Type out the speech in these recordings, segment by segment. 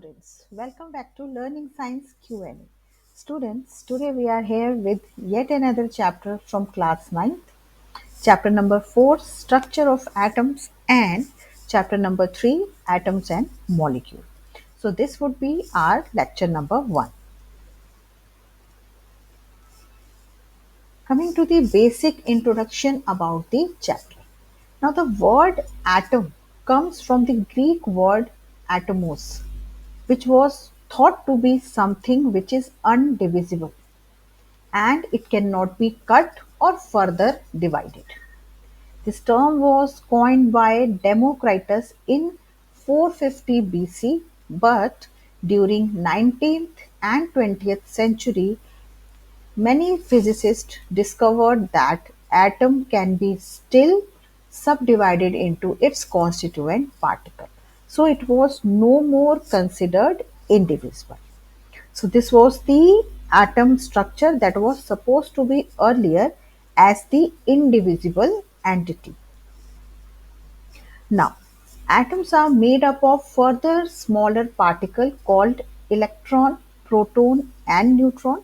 students, welcome back to Learning Science Q&A. Students, today we are here with yet another chapter from class ninth. Chapter number 4, Structure of Atoms, and chapter number 3, Atoms and Molecule. So this would be our lecture number 1. Coming to the basic introduction about the chapter. Now the word atom comes from the Greek word atomos, which was thought to be something which is undivisible and it cannot be cut or further divided. This term was coined by Democritus in 450 BC, but during 19th and 20th century, many physicists discovered that atom can be still subdivided into its constituent particle. So it was no more considered indivisible. So this was the atom structure that was supposed to be earlier as the indivisible entity. Now, atoms are made up of further smaller particles called electron, proton and neutron.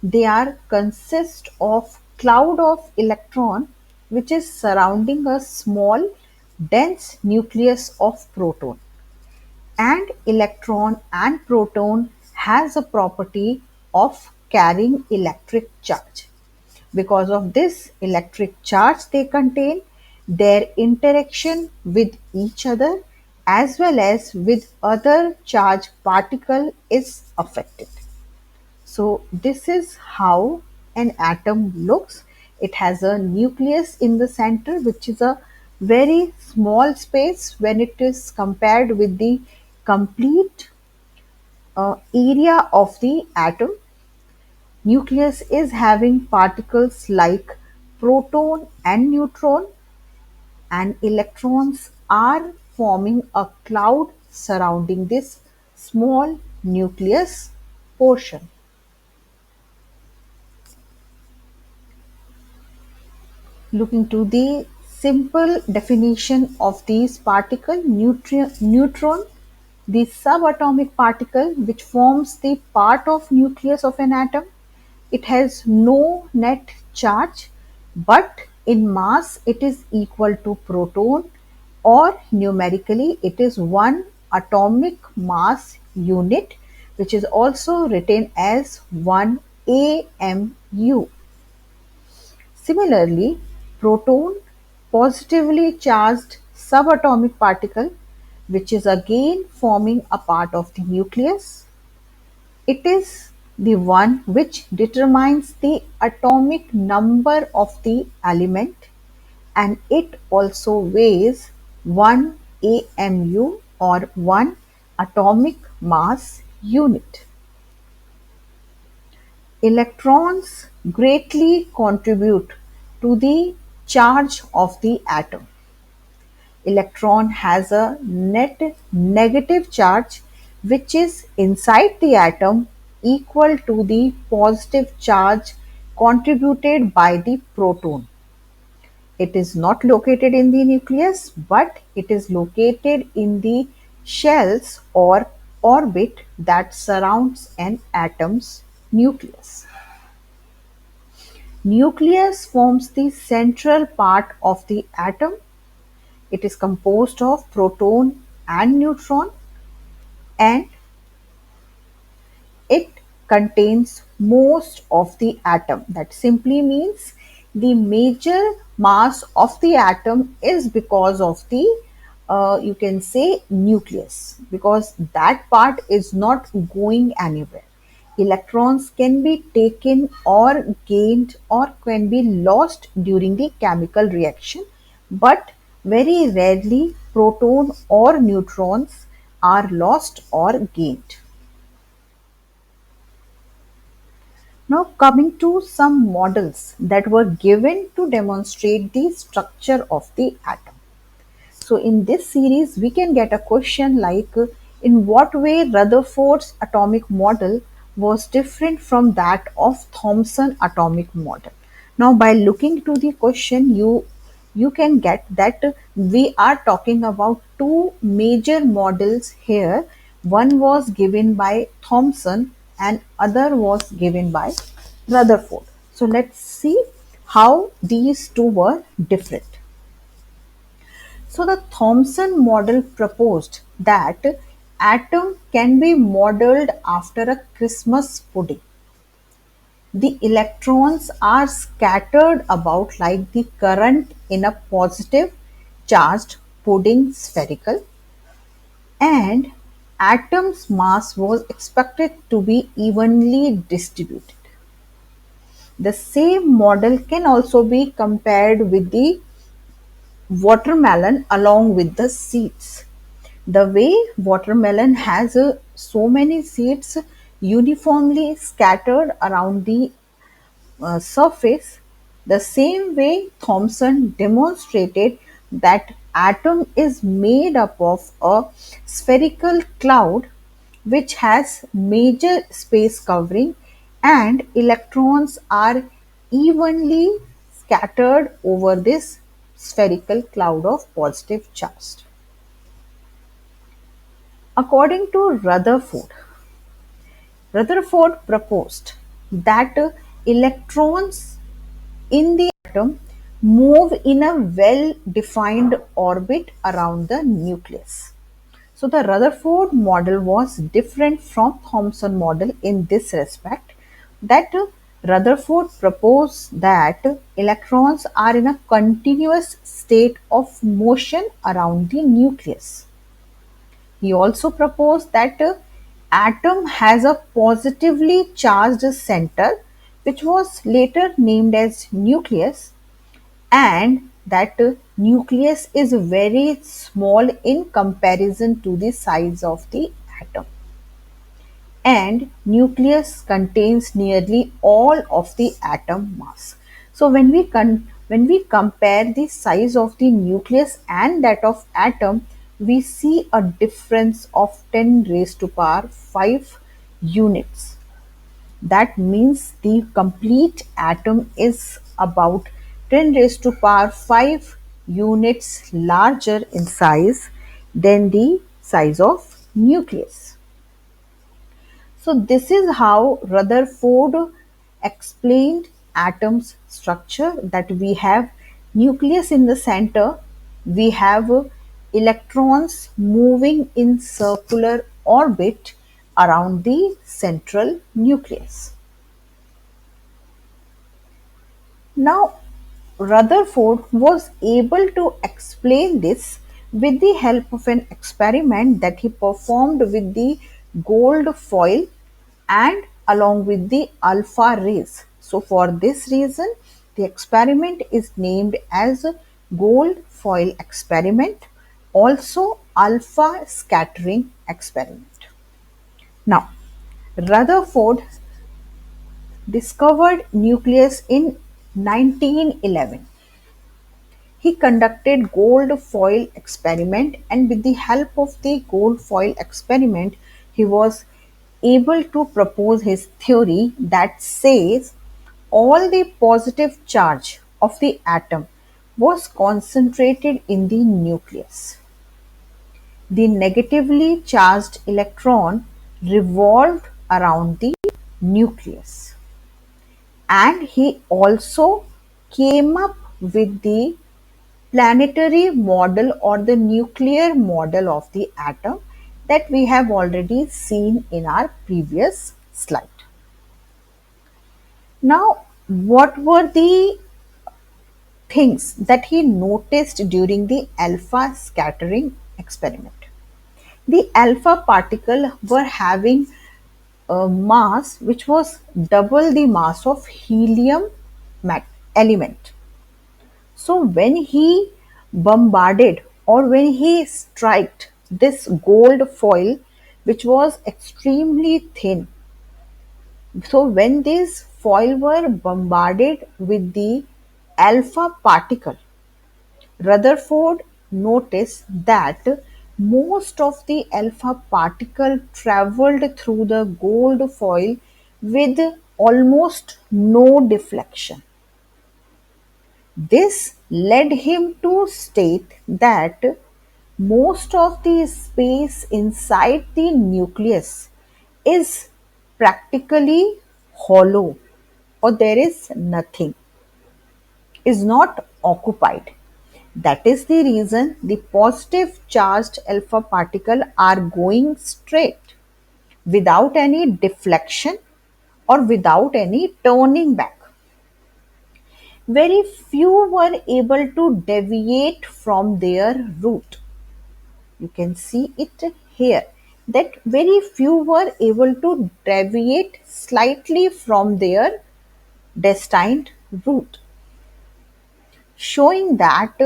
They are consist of cloud of electron which is surrounding a small dense nucleus of proton. And electron and proton has a property of carrying electric charge. Because of this electric charge they contain, their interaction with each other as well as with other charged particle is affected. So this is how an atom looks. It has a nucleus in the center, which is a very small space when it is compared with the complete area of the atom. Nucleus is having particles like proton and neutron, and electrons are forming a cloud surrounding this small nucleus portion. Looking to the simple definition of these particle, neutron, the subatomic particle which forms the part of nucleus of an atom. It has no net charge, but in mass it is equal to proton, or numerically it is one atomic mass unit, which is also written as 1 AMU. Similarly, proton, positively charged subatomic particle, which is again forming a part of the nucleus. It is the one which determines the atomic number of the element, and it also weighs 1 AMU, or 1 atomic mass unit. Electrons greatly contribute to the charge of the atom. Electron has a net negative charge which is inside the atom equal to the positive charge contributed by the proton. It is not located in the nucleus, but it is located in the shells or orbit that surrounds an atom's nucleus. Nucleus forms the central part of the atom. It is composed of proton and neutron, and it contains most of the atom. That simply means the major mass of the atom is because of the you can say nucleus, because that part is not going anywhere. Electrons can be taken or gained or can be lost during the chemical reaction, but very rarely proton or neutrons are lost or gained. Now coming to some models that were given to demonstrate the structure of the atom. So in this series we can get a question like, in what way Rutherford's atomic model was different from that of Thomson atomic model. Now by looking to the question, you can get that we are talking about two major models here. One was given by Thomson and other was given by Rutherford. So let's see how these two were different. So the Thomson model proposed that atom can be modeled after a Christmas pudding. The electrons are scattered about like the current in a positive charged pudding spherical, and atom's mass was expected to be evenly distributed. The same model can also be compared with the watermelon along with the seeds. The way watermelon has so many seeds uniformly scattered around the surface, the same way Thomson demonstrated that atom is made up of a spherical cloud which has major space covering and electrons are evenly scattered over this spherical cloud of positive charge. According to Rutherford proposed that electrons in the atom move in a well defined orbit around the nucleus. So the Rutherford model was different from Thomson model in this respect, that Rutherford proposed that electrons are in a continuous state of motion around the nucleus. He also proposed that atom has a positively charged center, which was later named as nucleus, and that nucleus is very small in comparison to the size of the atom, and nucleus contains nearly all of the atom mass. So when we compare the size of the nucleus and that of atom, we see a difference of 10 raised to power 5 units. That means the complete atom is about 10 raised to power 5 units larger in size than the size of nucleus. So this is how Rutherford explained atom's structure, that we have nucleus in the center, we have electrons moving in circular orbit around the central nucleus. Now, Rutherford was able to explain this with the help of an experiment that he performed with the gold foil and along with the alpha rays. So, for this reason, the experiment is named as gold foil experiment, also alpha scattering experiment. Now, Rutherford discovered nucleus in 1911. He conducted gold foil experiment, and with the help of the gold foil experiment he was able to propose his theory that says all the positive charge of the atom was concentrated in the nucleus. The negatively charged electron revolved around the nucleus, and he also came up with the planetary model or the nuclear model of the atom that we have already seen in our previous slide. Now, what were the things that he noticed during the alpha scattering experiment? The alpha particle were having a mass which was double the mass of helium element. So when he bombarded or when he struck this gold foil, which was extremely thin, so when these foil were bombarded with the alpha particle, Rutherford noticed that most of the alpha particle traveled through the gold foil with almost no deflection. This led him to state that most of the space inside the nucleus is practically hollow, or there is nothing, is not occupied. That is the reason the positive charged alpha particle are going straight without any deflection or without any turning back. Very few were able to deviate from their route. You can see it here that very few were able to deviate slightly from their destined route, showing that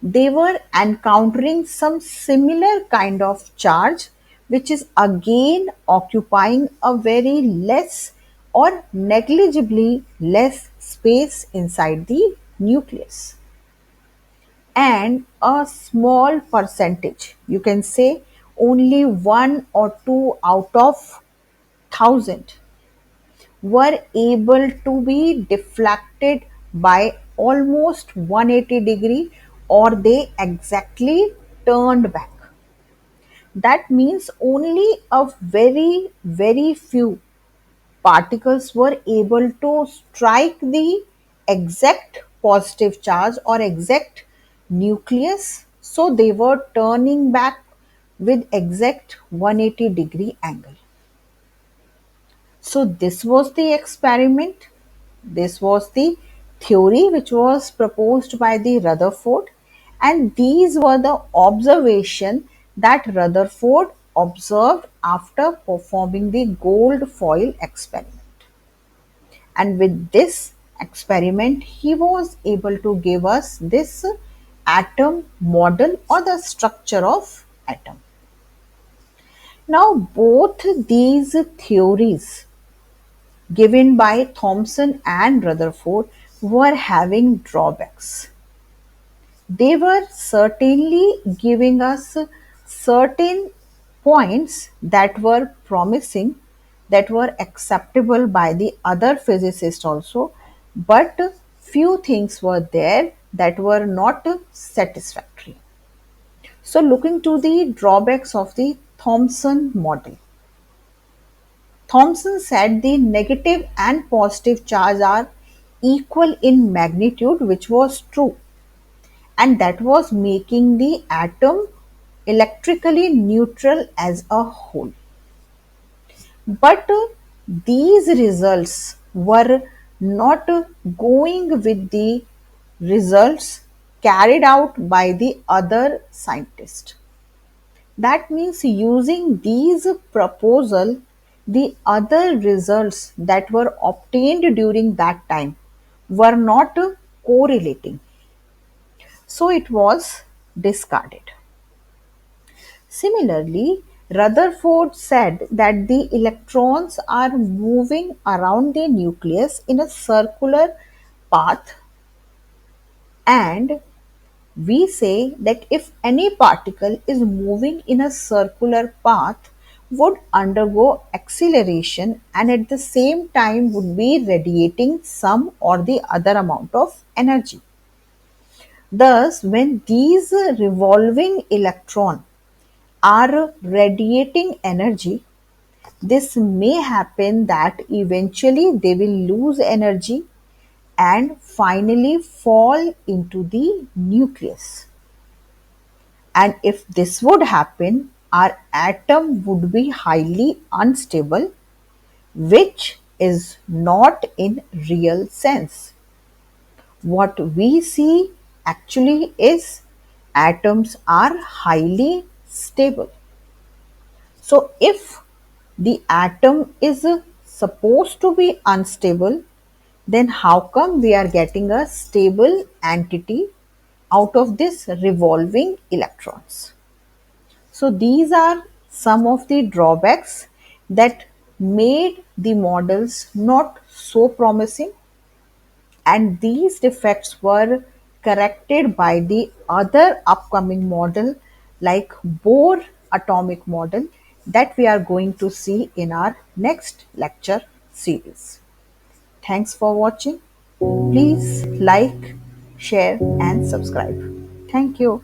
they were encountering some similar kind of charge which is again occupying a very less or negligibly less space inside the nucleus, and a small percentage, you can say only 1 or 2 out of 1000, were able to be deflected by almost 180 degree, or they exactly turned back. That means only a very few particles were able to strike the exact positive charge or exact nucleus, so they were turning back with exact 180-degree angle. So this was the experiment. This was the theory which was proposed by the Rutherford, and these were the observation that Rutherford observed after performing the gold foil experiment. And with this experiment, he was able to give us this atom model or the structure of atom. Now, both these theories given by Thomson and Rutherford were having drawbacks. They were certainly giving us certain points that were promising, that were acceptable by the other physicists also, but few things were there that were not satisfactory. So, looking to the drawbacks of the Thomson model. Thomson said the negative and positive charge are equal in magnitude, which was true, and that was making the atom electrically neutral as a whole. But these results were not going with the results carried out by the other scientists. That means using these proposal, the other results that were obtained during that time were not correlating. So it was discarded. Similarly, Rutherford said that the electrons are moving around the nucleus in a circular path, and we say that if any particle is moving in a circular path, would undergo acceleration and at the same time would be radiating some or the other amount of energy. Thus, when these revolving electrons are radiating energy, this may happen that eventually they will lose energy and finally fall into the nucleus. And if this would happen, our atom would be highly unstable, which is not in real sense. What we see actually is atoms are highly stable. So, if the atom is supposed to be unstable, then how come we are getting a stable entity out of this revolving electrons? So these are some of the drawbacks that made the models not so promising, and these defects were corrected by the other upcoming model like Bohr atomic model that we are going to see in our next lecture series. Thanks for watching. Please like, share and subscribe. Thank you.